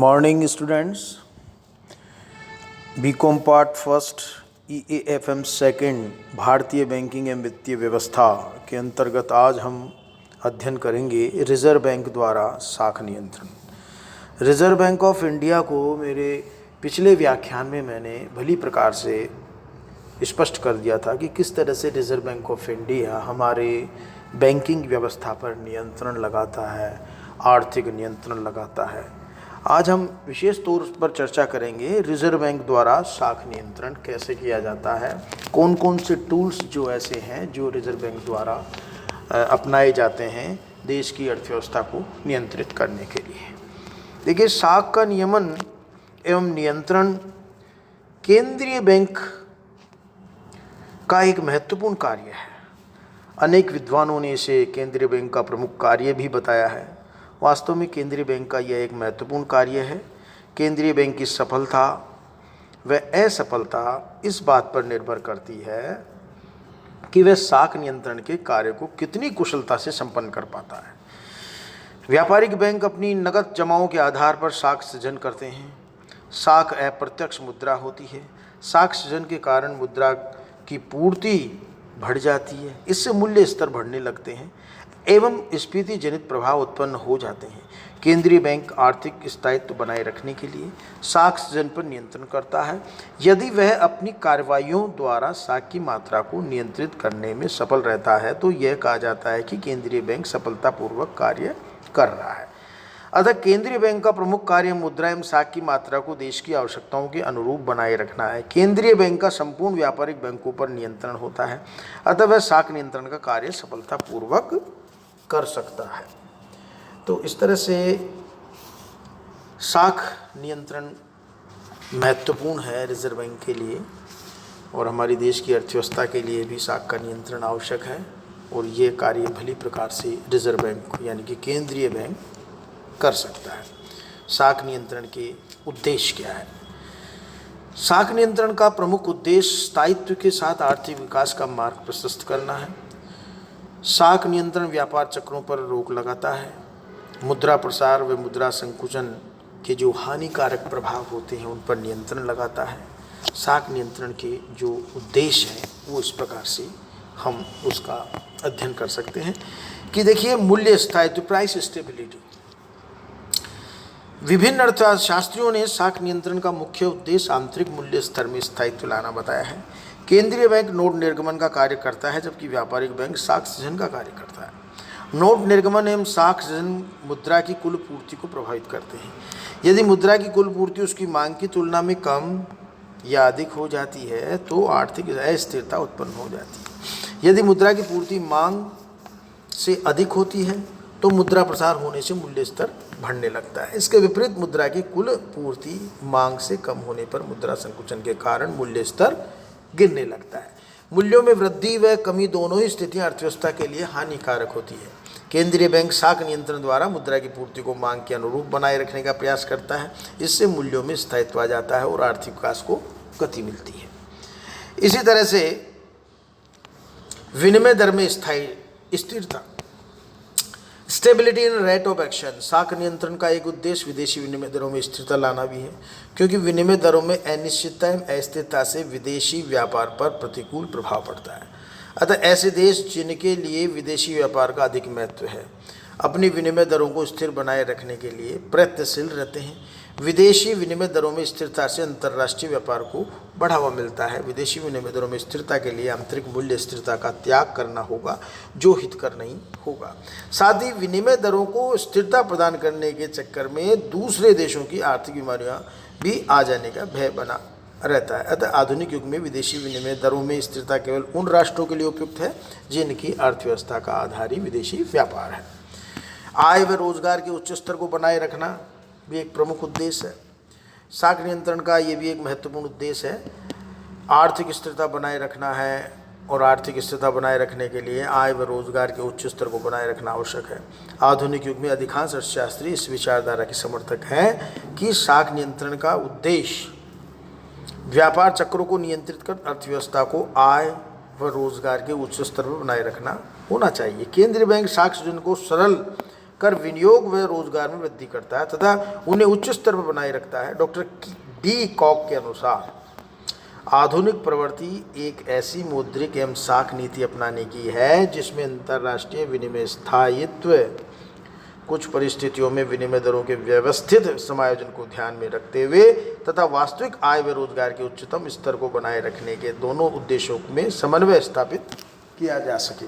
Morning students. BCom part first EAFM second भारतीय banking एवं वित्तीय व्यवस्था के अंतर्गत आज हम अध्ययन करेंगे रिजर्व बैंक द्वारा साख नियंत्रण। रिजर्व बैंक ऑफ इंडिया को मेरे पिछले व्याख्यान में मैंने भली प्रकार से स्पष्ट कर दिया था कि किस तरह से रिजर्व बैंक ऑफ इंडिया हमारे बैंकिंग व्यवस्था पर नियंत्रण लगाता है, आर्थिक नियंत्रण लगाता है। आज हम विशेष तौर पर चर्चा करेंगे रिजर्व बैंक द्वारा साख नियंत्रण कैसे किया जाता है, कौन कौन से टूल्स जो ऐसे हैं जो रिजर्व बैंक द्वारा अपनाए जाते हैं देश की अर्थव्यवस्था को नियंत्रित करने के लिए। देखिए, साख का नियमन एवं नियंत्रण केंद्रीय बैंक का एक महत्वपूर्ण कार्य है। अनेक विद्वानों ने इसे केंद्रीय बैंक का प्रमुख कार्य भी बताया है। वास्तव में केंद्रीय बैंक का यह एक महत्वपूर्ण कार्य है। केंद्रीय बैंक की सफलता व असफलता इस बात पर निर्भर करती है कि वह साख नियंत्रण के कार्य को कितनी कुशलता से संपन्न कर पाता है। व्यापारिक बैंक अपनी नकद जमाओं के आधार पर साख सृजन करते हैं। साख अप्रत्यक्ष मुद्रा होती है। साख सृजन के कारण मुद्रा की पूर्ति बढ़ जाती है, इससे मूल्य स्तर बढ़ने लगते हैं एवं स्फीति जनित प्रभाव उत्पन्न हो जाते हैं। केंद्रीय बैंक आर्थिक स्थायित्व बनाए रखने के लिए साख सृजन पर नियंत्रण करता है। यदि वह अपनी कार्रवाइयों द्वारा साख की मात्रा को नियंत्रित करने में सफल रहता है तो यह कहा जाता है कि केंद्रीय बैंक सफलतापूर्वक कार्य कर रहा है। अतः केंद्रीय बैंक का प्रमुख कार्य मुद्रा एवं साख की मात्रा को देश की आवश्यकताओं के अनुरूप बनाए रखना है। केंद्रीय बैंक का संपूर्ण व्यापारिक बैंकों पर नियंत्रण होता है, अतः वह साख नियंत्रण का कार्य सफलतापूर्वक कर सकता है। तो इस तरह से साख नियंत्रण महत्वपूर्ण है रिजर्व बैंक के लिए, और हमारी देश की अर्थव्यवस्था के लिए भी साख का नियंत्रण आवश्यक है। और ये कार्य भली प्रकार से रिजर्व बैंक यानी कि केंद्रीय बैंक कर सकता है। साख नियंत्रण के उद्देश्य क्या है? साख नियंत्रण का प्रमुख उद्देश्य स्थायित्व के साथ आर्थिक विकास का मार्ग प्रशस्त करना है। साख नियंत्रण व्यापार चक्रों पर रोक लगाता है। मुद्रा प्रसार व मुद्रा संकुचन के जो हानिकारक प्रभाव होते हैं उन पर नियंत्रण लगाता है। साख नियंत्रण के जो उद्देश्य हैं वो इस प्रकार से हम उसका अध्ययन कर सकते हैं कि देखिए, मूल्य स्थायित्व, प्राइस स्टेबिलिटी। विभिन्न अर्थशास्त्रियों ने साख नियंत्रण का मुख्य उद्देश्य आंतरिक मूल्य स्तर में स्थायित्व लाना बताया है। केंद्रीय बैंक नोट निर्गमन का कार्य करता है, जबकि व्यापारिक बैंक साख सृजन का कार्य करता है। नोट निर्गमन एवं साख सृजन मुद्रा की कुल पूर्ति को प्रभावित करते हैं। यदि मुद्रा की कुल पूर्ति उसकी मांग की तुलना में कम या अधिक हो जाती है तो आर्थिक अस्थिरता उत्पन्न हो जाती है। यदि मुद्रा की पूर्ति मांग से अधिक होती है तो मुद्रा प्रसार होने से मूल्य स्तर बढ़ने लगता है। इसके विपरीत मुद्रा की कुल पूर्ति मांग से कम होने पर मुद्रा संकुचन के कारण मूल्य स्तर गिरने लगता है। मूल्यों में वृद्धि व कमी दोनों ही स्थितियां अर्थव्यवस्था के लिए हानिकारक होती है। केंद्रीय बैंक साख नियंत्रण द्वारा मुद्रा की पूर्ति को मांग के अनुरूप बनाए रखने का प्रयास करता है। इससे मूल्यों में स्थायित्व आ जाता है और आर्थिक विकास को गति मिलती है। इसी तरह से विनिमय दर में स्थिरता, stability in rate of action. साख नियंत्रण का एक उद्देश्य विदेशी विनिमय दरों में स्थिरता लाना भी है, क्योंकि विनिमय दरों में अनिश्चितता एवं अस्थिरता से विदेशी व्यापार पर प्रतिकूल प्रभाव पड़ता है। अतः ऐसे देश जिनके लिए विदेशी व्यापार का अधिक महत्व है अपनी विनिमय दरों को स्थिर बनाए रखने के लिए प्रयत्नशील रहते हैं। विदेशी विनिमय दरों में स्थिरता से अंतर्राष्ट्रीय व्यापार को बढ़ावा मिलता है। विदेशी विनिमय दरों में स्थिरता के लिए आंतरिक मूल्य स्थिरता का त्याग करना होगा जो हितकर नहीं होगा। साथ ही विनिमय दरों को स्थिरता प्रदान करने के चक्कर में दूसरे देशों की आर्थिक बीमारियां भी आ जाने का भय बना रहता है। अतः आधुनिक युग में विदेशी विनिमय दरों में स्थिरता केवल उन राष्ट्रों के लिए उपयुक्त है जिनकी अर्थव्यवस्था का आधार ही विदेशी व्यापार है। आय व रोजगार के उच्च स्तर को बनाए रखना भी एक प्रमुख उद्देश्य है। साख नियंत्रण का ये भी एक महत्वपूर्ण उद्देश्य है। आर्थिक स्थिरता बनाए रखना है, और आर्थिक स्थिरता बनाए रखने के लिए आय व रोजगार के उच्च स्तर को बनाए रखना आवश्यक है। आधुनिक युग में अधिकांश अर्थशास्त्री इस विचारधारा के समर्थक हैं कि साख नियंत्रण का उद्देश्य व्यापार चक्रों को नियंत्रित कर अर्थव्यवस्था को आय व रोजगार के उच्च स्तर पर बनाए रखना होना चाहिए। केंद्रीय बैंक साख सृजन को सरल कर विनियोग व रोजगार में वृद्धि करता है तथा उन्हें उच्च स्तर पर बनाए रखता है। डॉक्टर डी कॉक के अनुसार आधुनिक प्रवृत्ति एक ऐसी मौद्रिक एवं साख नीति अपनाने की है जिसमें अंतर्राष्ट्रीय विनिमय स्थायित्व, कुछ परिस्थितियों में विनिमय दरों के व्यवस्थित समायोजन को ध्यान में रखते हुए तथा वास्तविक आय व रोजगार के उच्चतम स्तर को बनाए रखने के दोनों उद्देश्यों में समन्वय स्थापित किया जा सके।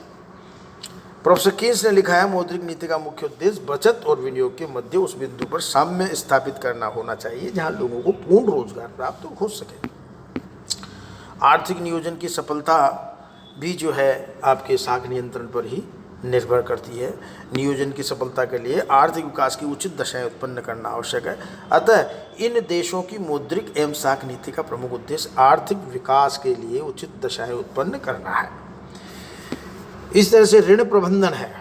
प्रोफेसर कीन्स ने लिखा है, मौद्रिक नीति का मुख्य उद्देश्य बचत और विनियोग के मध्य उस बिंदु पर साम्य स्थापित करना होना चाहिए जहां लोगों को पूर्ण रोजगार प्राप्त हो सके। आर्थिक नियोजन की सफलता भी जो है आपके साख नियंत्रण पर ही निर्भर करती है। नियोजन की सफलता के लिए आर्थिक विकास की उचित दशाएं उत्पन्न करना आवश्यक है। अतः इन देशों की मौद्रिक एवं साख नीति का प्रमुख उद्देश्य आर्थिक विकास के लिए उचित दशाएं उत्पन्न करना है। इस तरह से ऋण प्रबंधन है।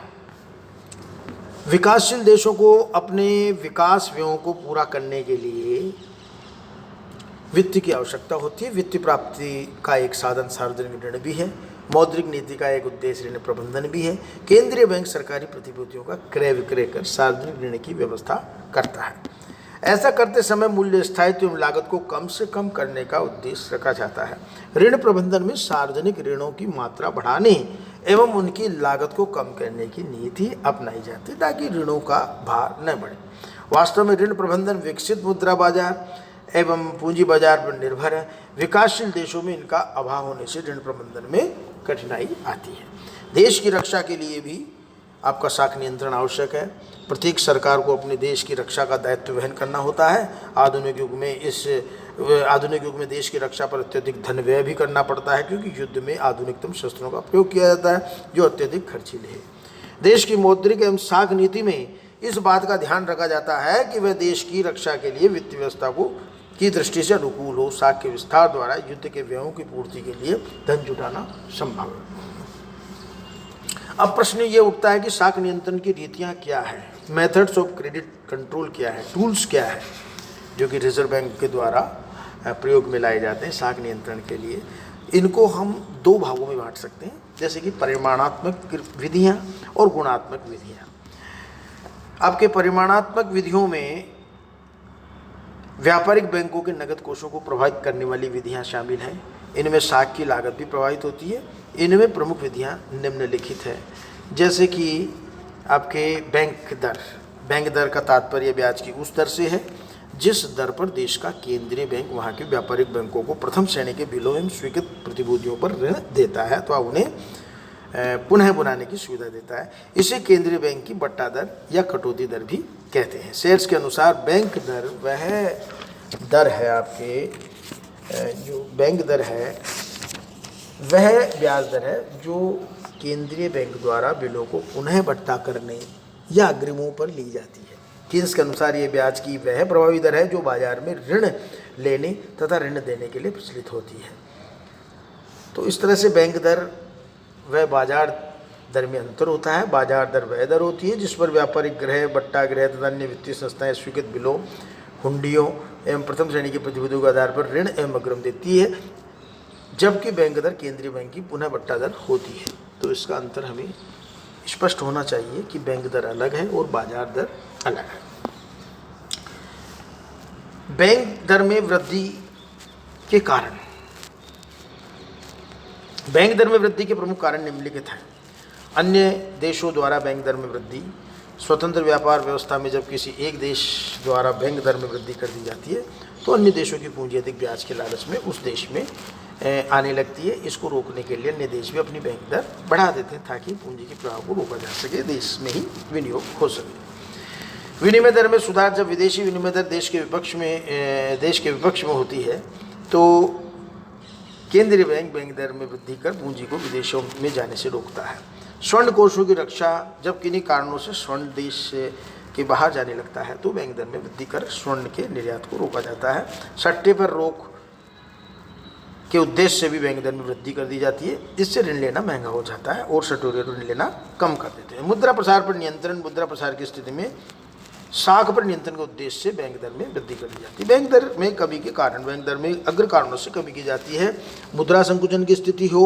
विकासशील देशों को अपने विकास व्ययों को पूरा करने के लिए वित्त की आवश्यकता होती है। वित्त प्राप्ति का एक साधन सार्वजनिक ऋण भी है। मौद्रिक नीति का एक उद्देश्य ऋण प्रबंधन भी है। केंद्रीय बैंक सरकारी प्रतिभूतियों का क्रय विक्रय कर सार्वजनिक ऋण की व्यवस्था करता है। ऐसा करते समय मूल्य स्थायित्व एवं लागत को कम से कम करने का उद्देश्य रखा जाता है। ऋण प्रबंधन में सार्वजनिक ऋणों की मात्रा बढ़ाने एवं उनकी लागत को कम करने की नीति अपनाई जाती है ताकि ऋणों का भार न बढ़े। वास्तव में ऋण प्रबंधन विकसित मुद्रा बाजार एवं पूंजी बाजार पर निर्भर है। विकासशील देशों में इनका अभाव होने से ऋण प्रबंधन में कठिनाई आती है। देश की रक्षा के लिए भी आपका साख नियंत्रण आवश्यक है। प्रत्येक सरकार को अपने देश की रक्षा का दायित्व वहन करना होता है। आधुनिक युग में देश की रक्षा पर अत्यधिक धन व्यय भी करना पड़ता है क्योंकि युद्ध में आधुनिकतम शस्त्रों का प्रयोग किया जाता है जो अत्यधिक खर्चीले है। देश की मौद्रिक एवं साख नीति में इस बात का ध्यान रखा जाता है कि वह देश की रक्षा के लिए वित्त व्यवस्था की दृष्टि से अनुकूल हो। साख के विस्तार द्वारा युद्ध के व्ययों की पूर्ति के लिए धन जुटाना संभव है। अब प्रश्न ये उठता है कि साख नियंत्रण की रीतियाँ क्या है, मेथड्स ऑफ क्रेडिट कंट्रोल क्या है, टूल्स क्या है जो कि रिजर्व बैंक के द्वारा प्रयोग में लाए जाते हैं साख नियंत्रण के लिए। इनको हम दो भागों में बांट सकते हैं, जैसे कि परिमाणात्मक विधियाँ और गुणात्मक विधियाँ। आपके परिमाणात्मक विधियों में व्यापारिक बैंकों के नगद कोषों को प्रभावित करने वाली विधियां शामिल हैं। इनमें साख की लागत भी प्रभावित होती है। इनमें प्रमुख विधियां निम्नलिखित है, जैसे कि आपके बैंक दर का तात्पर्य ब्याज की उस दर से है जिस दर पर देश का केंद्रीय बैंक वहां के व्यापारिक बैंकों को प्रथम श्रेणी के बिलों एवं स्वीकृत प्रतिभूतियों पर ऋण देता है अथवा उन्हें पुनः बुलाने की सुविधा देता है। इसे केंद्रीय बैंक की बट्टा दर या कटौती दर भी कहते हैं। शेयर्स के अनुसार बैंक दर वह दर है, आपके जो बैंक दर है वह ब्याज दर है जो केंद्रीय बैंक द्वारा बिलों को पुनः बट्टा करने या अग्रिमों पर ली जाती है। कीन्स के अनुसार ये ब्याज की वह प्रभावी दर है जो बाजार में ऋण लेने तथा ऋण देने के लिए प्रचलित होती है। तो इस तरह से बैंक दर वह बाजार दर में अंतर होता है। बाजार दर वह दर होती है जिस पर व्यापारिक गृह, बट्टा गृह तथा अन्य वित्तीय संस्थाएं स्वीकृत बिलों, हुंडियों एवं प्रथम श्रेणी की प्रतिभूतियों के आधार पर ऋण एवं अग्रिम देती है, जबकि बैंक दर केंद्रीय बैंक की पुनः बट्टा दर होती है। तो इसका अंतर हमें स्पष्ट होना चाहिए कि बैंक दर अलग है और बाजार दर अलग है। बैंक दर में वृद्धि के कारण, बैंक दर में वृद्धि के प्रमुख कारण निम्नलिखित हैं। अन्य देशों द्वारा बैंक दर में वृद्धि। स्वतंत्र व्यापार व्यवस्था में जब किसी एक देश द्वारा बैंक दर में वृद्धि कर दी जाती है तो अन्य देशों की पूंजी अधिक ब्याज के लालच में उस देश में आने लगती है। इसको रोकने के लिए अन्य देश भी अपनी बैंक दर बढ़ा देते हैं ताकि पूंजी के प्रवाह को रोका जा सके, देश में ही विनियोग हो सके। विनिमय दर में सुधार। जब विदेशी विनिमय दर देश के विपक्ष में होती है तो केंद्रीय बैंक दर में वृद्धि कर पूंजी को विदेशों में जाने से रोकता है। स्वर्ण कोषों की रक्षा। जब किन्हीं कारणों से स्वर्ण देश के बाहर जाने लगता है तो बैंक दर में वृद्धि कर स्वर्ण के निर्यात को रोका जाता है। सट्टे पर रोक के उद्देश्य से भी बैंक दर में वृद्धि कर दी जाती है। इससे ऋण लेना महंगा हो जाता है और सटोरिये ऋण लेना कम कर देते हैं। मुद्रा प्रसार पर नियंत्रण। मुद्रा प्रसार की स्थिति में साख पर नियंत्रण के उद्देश्य से बैंक दर में वृद्धि कर दी जाती है। बैंक दर में कमी के कारण, बैंक दर में अग्र कारणों से कमी की जाती है। मुद्रा संकुचन की स्थिति हो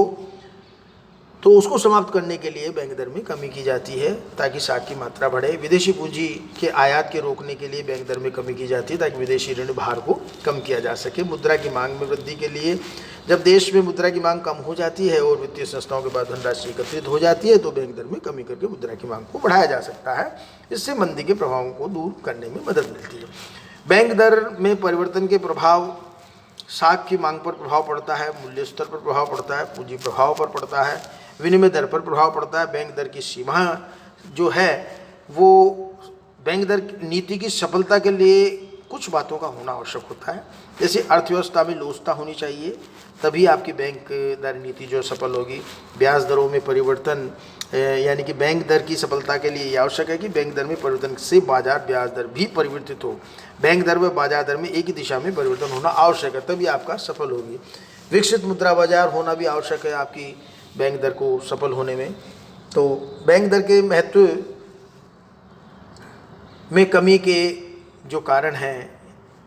तो उसको समाप्त करने के लिए बैंक दर में कमी की जाती है ताकि साख की मात्रा बढ़े। विदेशी पूंजी के आयात के रोकने के लिए बैंक दर में कमी की जाती है ताकि विदेशी ऋण भार को कम किया जा सके। मुद्रा की मांग में वृद्धि के लिए, जब देश में मुद्रा की मांग कम हो जाती है और वित्तीय संस्थाओं के पास धनराशि एकत्रित हो जाती है तो बैंक दर में कमी करके मुद्रा की मांग को बढ़ाया जा सकता है। इससे मंदी के प्रभावों को दूर करने में मदद मिलती है। बैंक दर में परिवर्तन के प्रभाव, साख की मांग पर प्रभाव पड़ता है, मूल्य स्तर पर प्रभाव पड़ता है, पूंजी प्रभाव पर पड़ता है, विनिमय दर पर प्रभाव पड़ता है। बैंक दर की सीमा जो है वो बैंक दर नीति की सफलता के लिए कुछ बातों का होना आवश्यक होता है। जैसे अर्थव्यवस्था में लोचता होनी चाहिए, तभी आपकी बैंक दर नीति जो सफल होगी। ब्याज दरों में परिवर्तन, यानी कि बैंक दर की सफलता के लिए यह आवश्यक है कि बैंक दर में परिवर्तन से बाजार ब्याज दर भी परिवर्तित हो। बैंक दर व बाजार दर में एक ही दिशा में परिवर्तन होना आवश्यक है, तभी आपका सफल होगी। विकसित मुद्रा बाजार होना भी आवश्यक है आपकी बैंक दर को सफल होने में। तो बैंक दर के महत्व में कमी के जो कारण हैं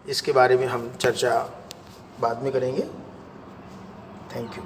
इसके बारे में हम चर्चा बाद में करेंगे। Thank you.